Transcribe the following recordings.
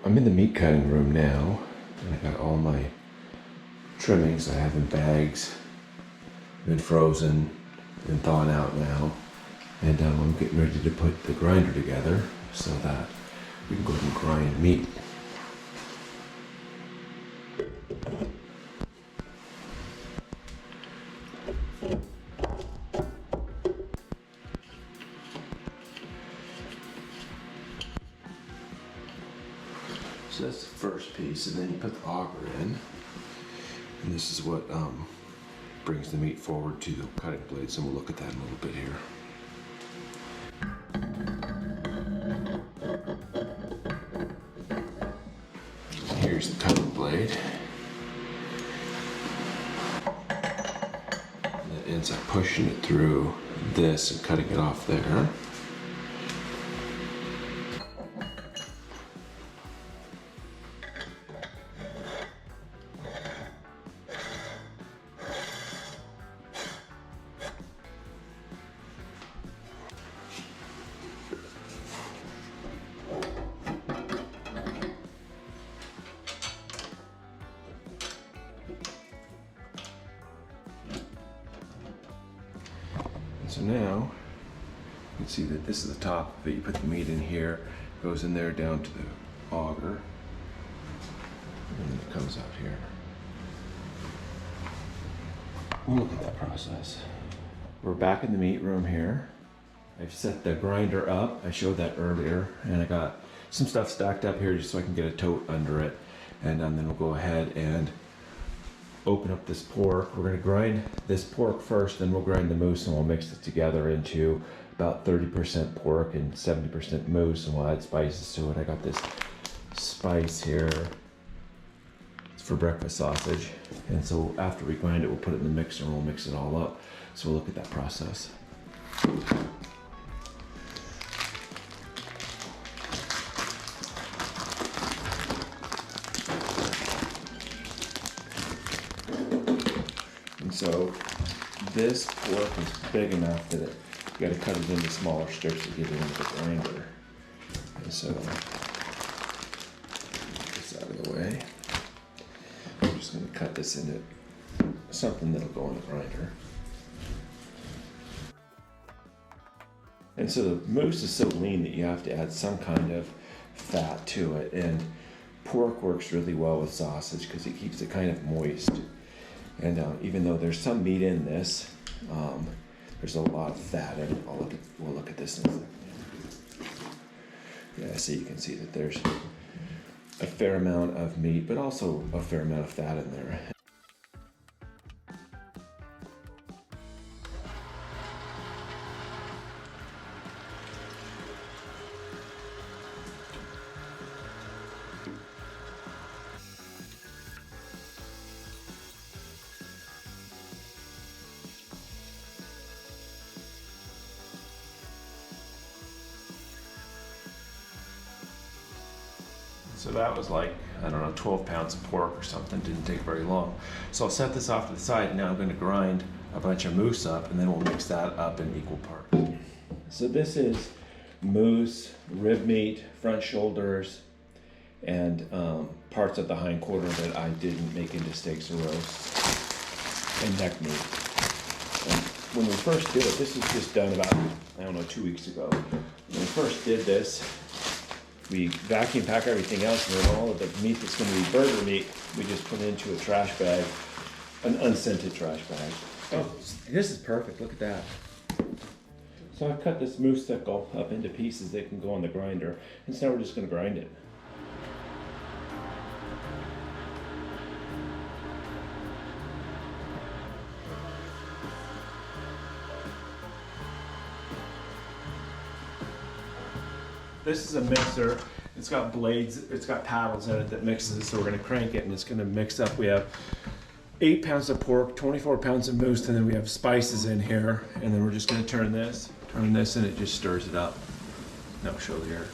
I'm in the meat cutting room now, and I got all my trimmings I have in bags, been frozen, been thawing out now, and I'm getting ready to put the grinder together so that we can go ahead and grind meat. So that's the first piece, and then you put the auger in, and this is what brings the meat forward to the cutting blades, and we'll look at that in a little bit here. Here's the cutting blade. And it ends up pushing it through this and cutting it off there. So now, you can see that this is the top of it. You put the meat in here, goes in there down to the auger, and then it comes out here. We'll look at that process. We're back in the meat room here. I've set the grinder up. I showed that earlier, and I got some stuff stacked up here just so I can get a tote under it. And then we'll go ahead and open up this pork. We're going to grind this pork first, then we'll grind the moose, and we'll mix it together into about 30% pork and 70% moose, and we'll add spices to it. I got this spice here. It's for breakfast sausage. And so after we grind it, we'll put it in the mixer and we'll mix it all up. So we'll look at that process. So this pork is big enough that you got to cut it into smaller strips to get it into the grinder. And so, get this out of the way. I'm just going to cut this into something that'll go in the grinder. And so the moose is so lean that you have to add some kind of fat to it. And pork works really well with sausage because it keeps it kind of moist. And even though there's some meat in this, there's a lot of fat in it. We'll look at this in a second. Yeah, so you can see that there's a fair amount of meat, but also a fair amount of fat in there. So that was like, I don't know, 12 pounds of pork or something. Didn't take very long. So I'll set this off to the side, and now I'm going to grind a bunch of moose up, and then we'll mix that up in equal parts. So this is moose, rib meat, front shoulders, and parts of the hind quarter that I didn't make into steaks or roasts, and neck meat. And when we first did it, this was just done about, I don't know, 2 weeks ago. When we first did this, we vacuum pack everything else, and then all of the meat that's going to be burger meat, we just put into a trash bag, an unscented trash bag. Oh, this is perfect. Look at that. So I've cut this moose thickle up into pieces that can go on the grinder, and so now we're just going to grind it. This is a mixer. It's got blades, it's got paddles in it that mixes it, so we're gonna crank it and it's gonna mix up. We have 8 pounds of pork, 24 pounds of moose, and then we have spices in here. And then we're just gonna turn this, and it just stirs it up. No, show here.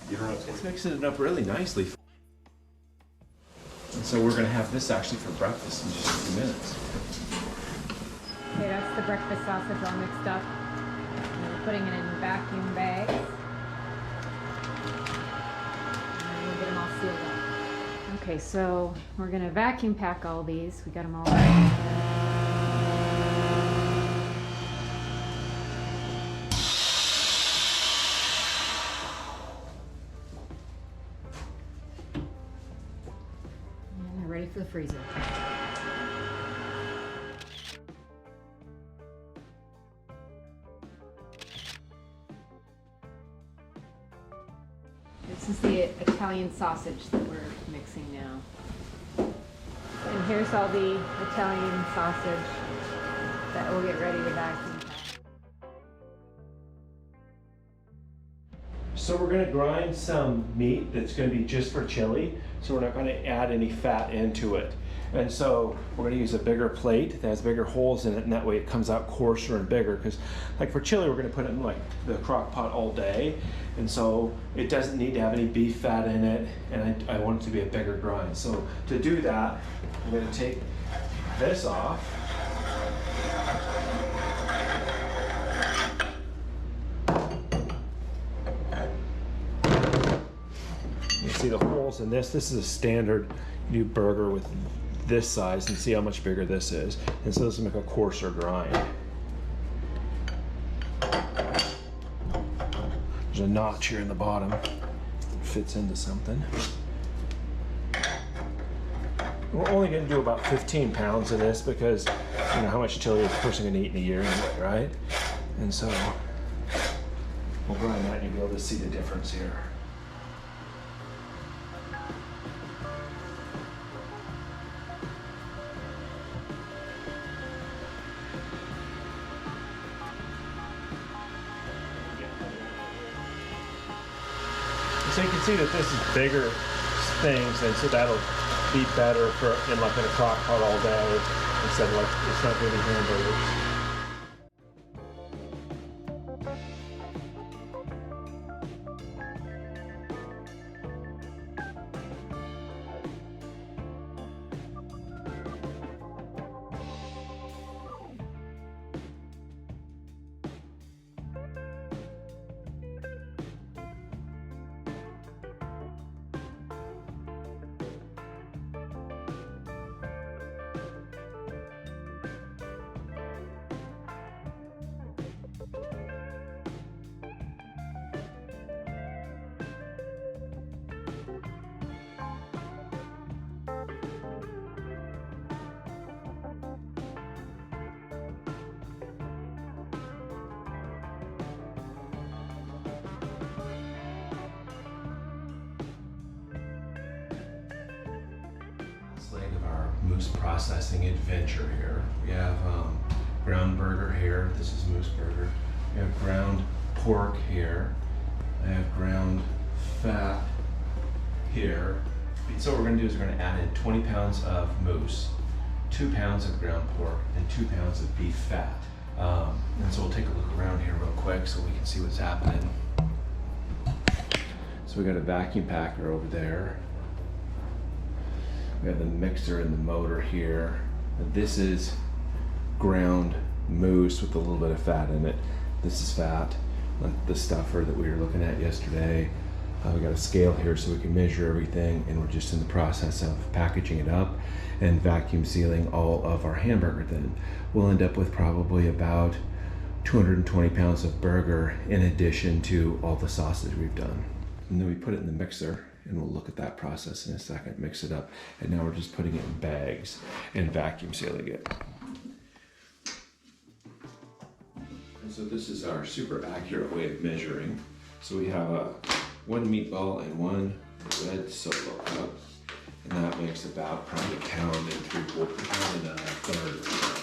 It's mixing it up really nicely. And so we're gonna have this actually for breakfast in just a few minutes. Okay, that's the breakfast sausage all mixed up. And we're putting it in vacuum bags. Okay, so we're gonna vacuum pack all these. We got them all ready. And they're ready for the freezer. This is the Italian sausage that we're mixing now. And here's all the Italian sausage that we'll get ready to vacuum pack. So we're gonna grind some meat that's gonna be just for chili. So we're not gonna add any fat into it. And so we're gonna use a bigger plate that has bigger holes in it, and that way it comes out coarser and bigger. Because like for chili, we're gonna put it in like the crock pot all day. And so it doesn't need to have any beef fat in it, and I want it to be a bigger grind. So to do that, I'm gonna take this off. You see the holes in this. This is a standard new burger with this size, and see how much bigger this is. And so this will make a coarser grind. There's a notch here in the bottom that fits into something. We're only going to do about 15 pounds of this because you know how much chili is a person going to eat in a year anyway, right? And so we'll grind that and you'll be able to see the difference here. So you can see that this is bigger things, and so that'll be better for in like in a crock pot all day instead of like it's not going to be hamburgers. Leg of our moose processing adventure here. We have ground burger here. This is moose burger. We have ground pork here. I have ground fat here. So what we're going to do is we're going to add in 20 pounds of moose, 2 pounds of ground pork, and 2 pounds of beef fat. And so we'll take a look around here real quick so we can see what's happening. So we got a vacuum packer over there. We have the mixer and the motor here. This is ground moose with a little bit of fat in it. This is fat, like the stuffer that we were looking at yesterday. We got a scale here so we can measure everything, and we're just in the process of packaging it up and vacuum sealing all of our hamburger. Then we'll end up with probably about 220 pounds of burger in addition to all the sausage we've done. And then we put it in the mixer, and we'll look at that process in a second, mix it up. And now we're just putting it in bags and vacuum sealing it. And so this is our super accurate way of measuring. So we have one meatball and one red Solo cup. And that makes about probably 1 3/4 pound and a third or so.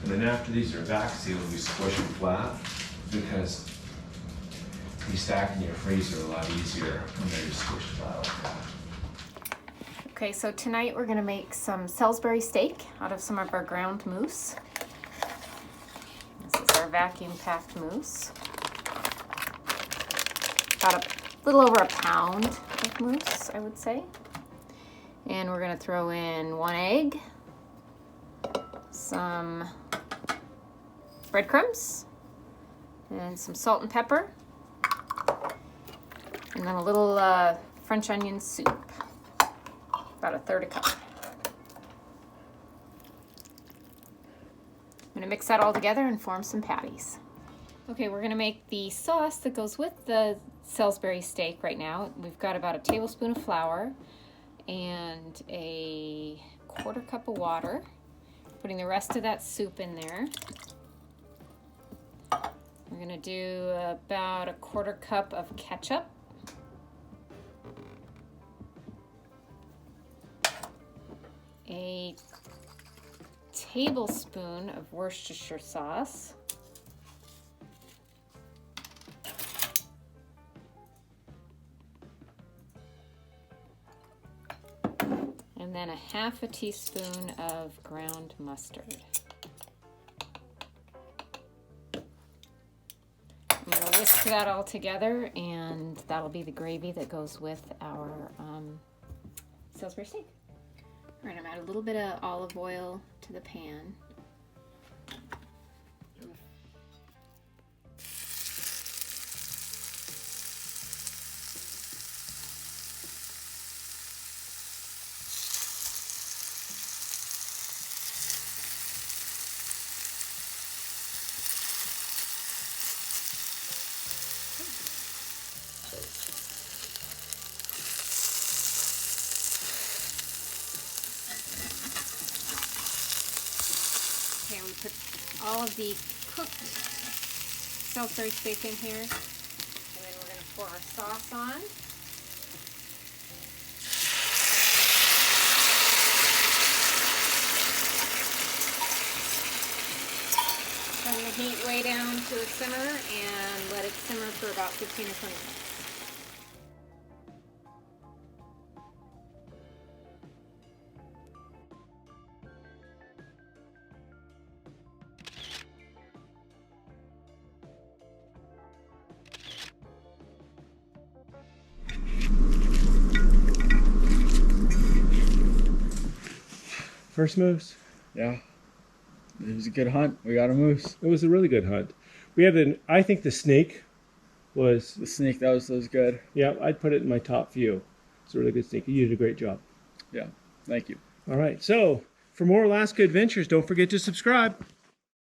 And then after these are vac sealed, we squish them flat because you stack in your freezer a lot easier when they're just squished flat like that. Okay, so tonight we're gonna make some Salisbury steak out of some of our ground moose. our vacuum packed mousse. About a little over a pound of mousse, I would say. And we're gonna throw in 1 egg, some breadcrumbs, and some salt and pepper, and then a little French onion soup, about 1/3 cup. I'm gonna mix that all together and form some patties. Okay, we're gonna make the sauce that goes with the Salisbury steak right now. We've got about 1 tablespoon of flour and 1/4 cup of water. Putting the rest of that soup in there. We're gonna do about 1/4 cup of ketchup. A tablespoon of Worcestershire sauce. And then 1/2 teaspoon of ground mustard. I'm going to whisk that all together, and that'll be the gravy that goes with our Salisbury steak. All right, I'm add a little bit of olive oil to the pan. Okay, we put all of the cooked Salisbury steak in here, and then we're going to pour our sauce on. Turn the heat way down to a simmer and let it simmer for about 15 or 20 minutes. First moose. Yeah. It was a good hunt. We got a moose. It was a really good hunt. We had I think the snake was... The snake, that was good. Yeah, I'd put it in my top few. It's a really good snake. You did a great job. Yeah. Thank you. All right. So, for more Alaska adventures, don't forget to subscribe.